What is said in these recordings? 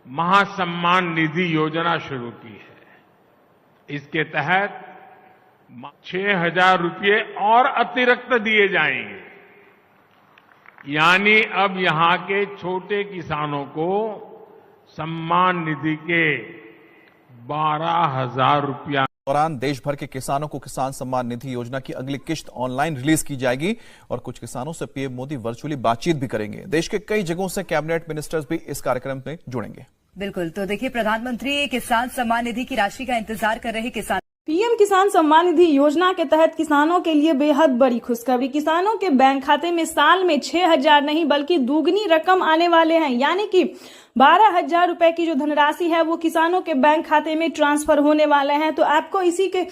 महासम्मान निधि योजना शुरू की है। इसके तहत 6,000 रुपये और अतिरिक्त दिए जाएंगे। यानी अब यहां के छोटे किसानों को सम्मान निधि के 12,000 रुपया दौरान देश भर के किसानों को किसान सम्मान निधि योजना की अगली किश्त ऑनलाइन रिलीज की जाएगी और कुछ किसानों से पीएम मोदी वर्चुअली बातचीत भी करेंगे। देश के कई जगहों से कैबिनेट मिनिस्टर्स भी इस कार्यक्रम में जुड़ेंगे। बिल्कुल, तो देखिए, प्रधानमंत्री किसान सम्मान निधि की राशि का इंतजार कर रहे किसान। पीएम किसान सम्मान निधि योजना के तहत किसानों के लिए बेहद बड़ी खुशखबरी। किसानों के बैंक खाते में साल में 6,000 नहीं बल्कि दुगनी रकम आने वाले हैं, यानी कि 12,000 रुपए की जो धनराशि है वो किसानों के बैंक खाते में ट्रांसफर होने वाले हैं। तो आपको इसी के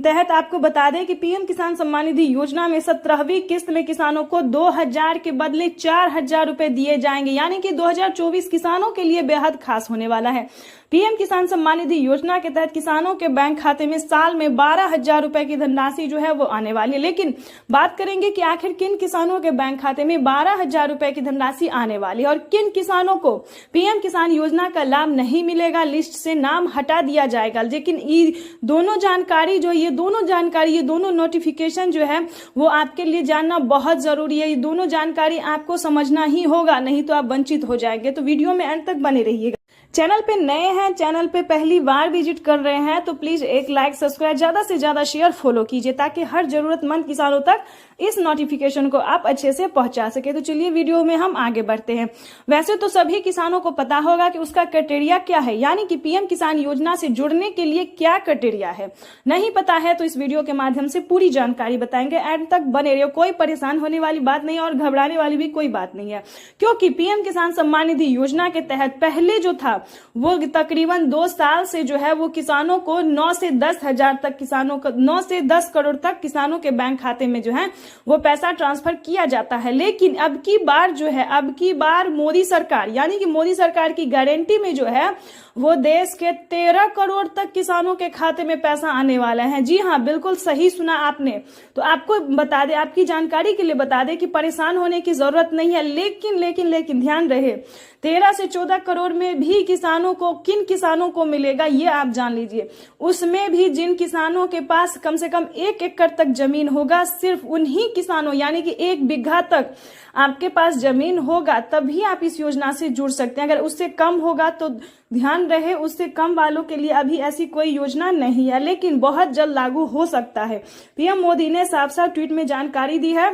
तहत आपको बता दें कि पीएम किसान सम्मान निधि योजना में 17वीं किस्त में किसानों को 2,000 के बदले 4,000 रुपए दिए जाएंगे, यानी कि 2024 किसानों के लिए बेहद खास होने वाला है। पीएम किसान सम्मान निधि योजना के तहत किसानों के बैंक खाते में साल में 12,000 रुपए की धनराशि जो है वो आने वाली है। लेकिन बात करेंगे कि आखिर किन किसानों के बैंक खाते में 12,000 रुपए की धनराशि आने वाली है और किन किसानों को पीएम किसान योजना का लाभ नहीं मिलेगा, लिस्ट से नाम हटा दिया जाएगा। लेकिन ये दोनों नोटिफिकेशन जो है वो आपके लिए जानना बहुत जरूरी है। ये दोनों जानकारी आपको समझना ही होगा, नहीं तो आप वंचित हो जाएंगे। तो वीडियो में अंत तक बने रहिएगा। चैनल पे नए हैं, चैनल पे पहली बार विजिट कर रहे हैं तो प्लीज एक लाइक, सब्सक्राइब, ज्यादा से ज्यादा शेयर, फॉलो कीजिए ताकि हर जरूरतमंद किसानों तक इस नोटिफिकेशन को आप अच्छे से पहुंचा सके। तो चलिए वीडियो में हम आगे बढ़ते हैं। वैसे तो सभी किसानों को पता होगा कि उसका क्राइटेरिया क्या है, यानी कि पीएम किसान योजना से जुड़ने के लिए क्या क्राइटेरिया है। नहीं पता है तो इस वीडियो के माध्यम से पूरी जानकारी बताएंगे। एंड तक बने रहिए, कोई परेशान होने वाली बात नहीं और घबराने वाली भी कोई बात नहीं है, क्योंकि पीएम किसान सम्मान निधि योजना के तहत पहले जो था वो तकरीबन 2 साल से जो है वो किसानों को 9 से 10,000 तक 9 से 10 करोड़ तक किसानों के बैंक खाते में जो है वो पैसा ट्रांसफर किया जाता है। लेकिन अब की बार मोदी सरकार, यानी कि मोदी सरकार की गारंटी में जो है वो देश के 13 करोड़ तक किसानों के खाते में पैसा आने वाला है। जी हाँ, बिल्कुल सही सुना आपने। तो आपको बता दे, आपकी जानकारी के लिए बता दे कि परेशान होने की जरूरत नहीं है। लेकिन ध्यान रहे, 13 से 14 करोड़ में भी किन किसानों को मिलेगा ये आप जान लीजिए। उसमें भी जिन किसानों के पास कम से कम 1 एकड़ तक जमीन होगा, सिर्फ उन्हीं किसानों, यानी कि 1 बीघा तक आपके पास जमीन होगा तभी आप इस योजना से जुड़ सकते हैं। अगर उससे कम होगा तो ध्यान रहे, उससे कम वालों के लिए अभी ऐसी कोई योजना नहीं है, लेकिन बहुत जल्द लागू हो सकता है। पीएम मोदी ने साफ ट्वीट में जानकारी दी है,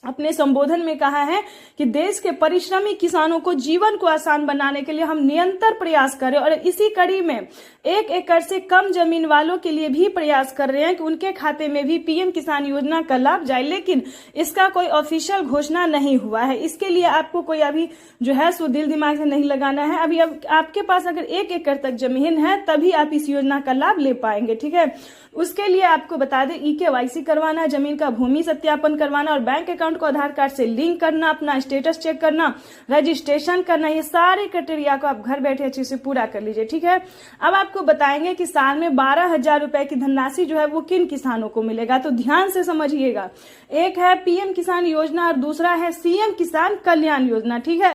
अपने संबोधन में कहा है कि देश के परिश्रमी किसानों को जीवन को आसान बनाने के लिए हम निरंतर प्रयास करें और इसी कड़ी में 1 एकड़ से कम जमीन वालों के लिए भी प्रयास कर रहे हैं कि उनके खाते में भी पीएम किसान योजना का लाभ जाए। लेकिन इसका कोई ऑफिशियल घोषणा नहीं हुआ है। इसके लिए आपको कोई अभी जो है सो दिल दिमाग से नहीं लगाना है। अभी आपके पास अगर 1 एकड़ तक जमीन है तभी आप इस योजना का लाभ ले पाएंगे, ठीक है। उसके लिए आपको बता दें, EKYC करवाना, जमीन का भूमि सत्यापन करवाना और बैंक अकाउंट को आधार कार्ड से लिंक करना, अपना स्टेटस चेक करना, रजिस्ट्रेशन करना, ये सारे क्राइटेरिया को आप घर बैठे अच्छे से पूरा कर लीजिए, ठीक है। अब आपको बताएंगे कि साल में 12,000 रुपए की धनराशि जो है वो किन किसानों को मिलेगा। तो ध्यान से समझिएगा, एक है पीएम किसान योजना और दूसरा है सीएम किसान कल्याण योजना, ठीक है।